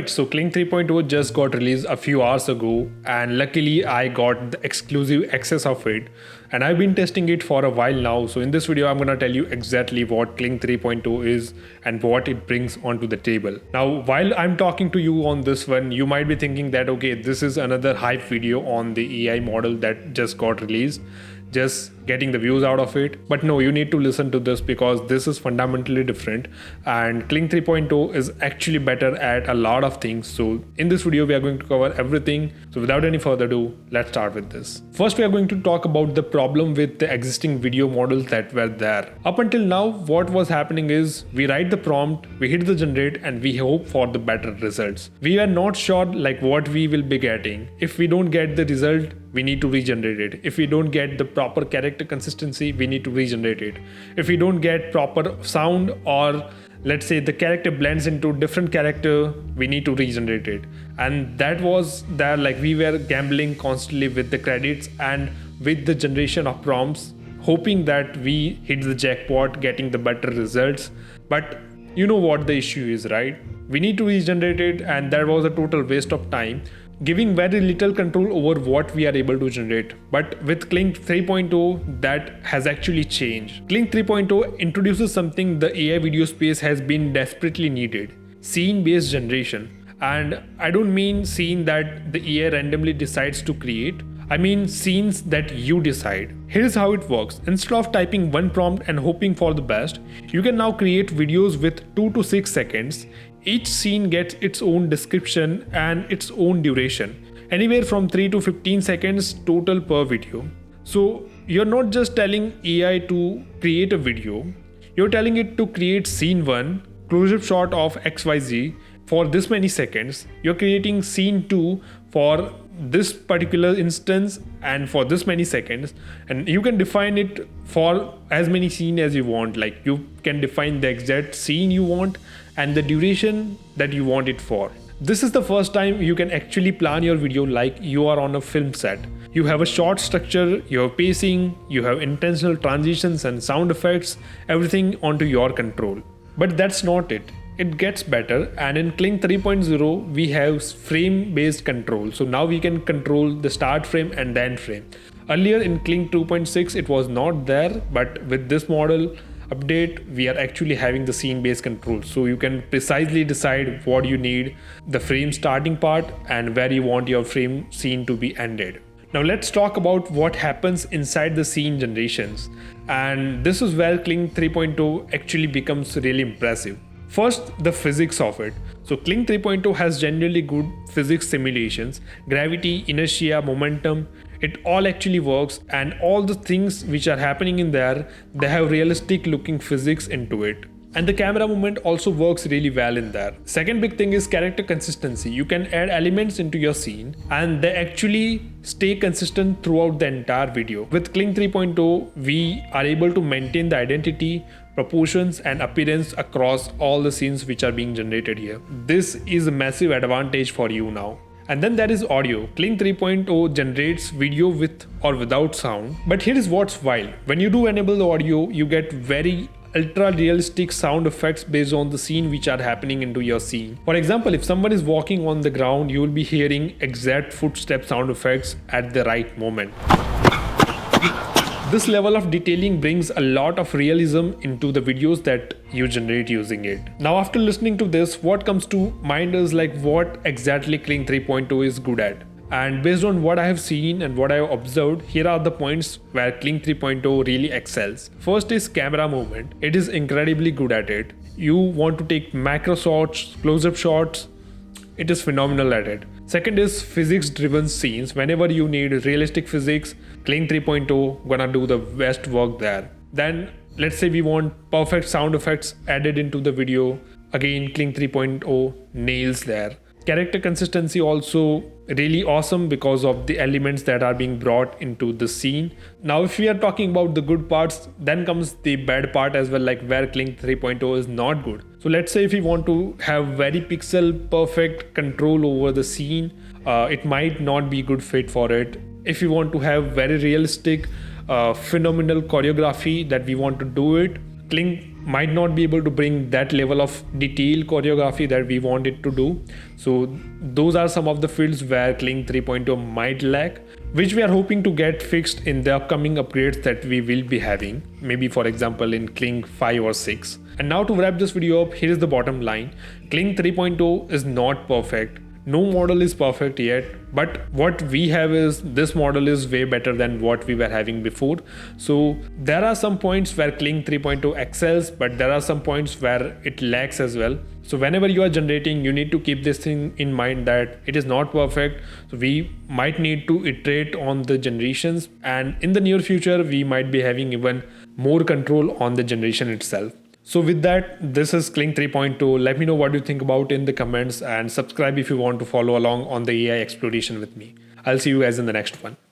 Alright, so Kling 3.0 just got released a few hours ago, and luckily I got the exclusive access of it, and I've been testing it for a while now. So in this video I'm gonna tell you exactly what Kling 3.0 is and what it brings onto the table. Now while I'm talking to you on this one, you might be thinking that okay, this is another hype video on the AI model that just got released, just getting the views out of it. But no, you need to listen to this because this is fundamentally different, and Kling 3.0 is actually better at a lot of things. So in this video we are going to cover everything. So without any further ado, let's start with this. First we are going to talk about the problem with the existing video models that were there. Up until now, what was happening is we write the prompt, we hit the generate, and we hope for the better results. We are not sure like what we will be getting. If we don't get the result, we need to regenerate it. If we don't get the proper character consistency, we need to regenerate it. If we don't get proper sound, or let's say the character blends into different character, we need to regenerate it. And that was there, like we were gambling constantly with the credits and with the generation of prompts, hoping that we hit the jackpot, getting the better results. But you know what the issue is, right? We need to regenerate it, and that was a total waste of time, giving very little control over what we are able to generate. But with Kling 3.0, that has actually changed. Kling 3.0 introduces something the AI video space has been desperately needed: scene-based generation. And I don't mean scene that the AI randomly decides to create. I mean scenes that you decide. Here's how it works. Instead of typing one prompt and hoping for the best, you can now create videos with 2 to 6 seconds. Each scene gets its own description and its own duration, anywhere from 3 to 15 seconds total per video. So you're not just telling AI to create a video, you're telling it to create scene 1, close-up shot of XYZ for this many seconds. You're creating scene 2 for this particular instance and for this many seconds, and you can define it for as many scenes as you want. Like you can define the exact scene you want and the duration that you want it for. This is the first time you can actually plan your video like you are on a film set. You have a short structure, you have pacing, you have intentional transitions and sound effects, everything onto your control. But that's not it. It gets better, and in Kling 3.0 we have frame-based control. So now we can control the start frame and the end frame. Earlier in Kling 2.6 it was not there, but with this model update we are actually having the scene-based control. So you can precisely decide what you need, the frame starting part, and where you want your frame scene to be ended. Now let's talk about what happens inside the scene generations, and this is where Kling 3.0 actually becomes really impressive. First, the physics of it. So Kling 3.0 has generally good physics simulations, gravity, inertia, momentum. It all actually works, and all the things which are happening in there, they have realistic looking physics into it. And the camera movement also works really well in there. Second big thing is character consistency. You can add elements into your scene and they actually stay consistent throughout the entire video. With Kling 3.0, we are able to maintain the identity, proportions and appearance across all the scenes which are being generated here. This is a massive advantage for you now. And then there is audio. Kling 3.0 generates video with or without sound. But here is what's wild. When you do enable the audio, you get very ultra realistic sound effects based on the scene which are happening into your scene. For example, if someone is walking on the ground, you will be hearing exact footstep sound effects at the right moment. This level of detailing brings a lot of realism into the videos that you generate using it. Now after listening to this, what comes to mind is like what exactly Kling 3.0 is good at. And based on what I have seen and what I have observed, here are the points where Kling 3.0 really excels. First is camera movement. It is incredibly good at it. You want to take macro shots, close-up shots, it is phenomenal at it. Second is physics driven scenes. Whenever you need realistic physics, Kling 3.0 gonna do the best work there. Then let's say we want perfect sound effects added into the video. Again, Kling 3.0 nails there. Character consistency also really awesome because of the elements that are being brought into the scene. Now if we are talking about the good parts, then comes the bad part as well, like where Kling 3.0 is not good. So let's say if you want to have very pixel perfect control over the scene, it might not be a good fit for it. If you want to have very realistic phenomenal choreography that we want to do it, Kling might not be able to bring that level of detailed choreography that we want it to do. So those are some of the fields where Kling 3.0 might lack, which we are hoping to get fixed in the upcoming upgrades that we will be having, maybe for example in Kling 5 or 6. And now to wrap this video up, here is the bottom line. Kling 3.0 is not perfect. No model is perfect yet, but what we have is this model is way better than what we were having before. So there are some points where Kling 3.0 excels, but there are some points where it lacks as well. So whenever you are generating, you need to keep this thing in mind that it is not perfect. So we might need to iterate on the generations, and in the near future, we might be having even more control on the generation itself. So with that, this is Kling 3.0. Let me know what you think about in the comments, and subscribe if you want to follow along on the AI exploration with me. I'll see you guys in the next one.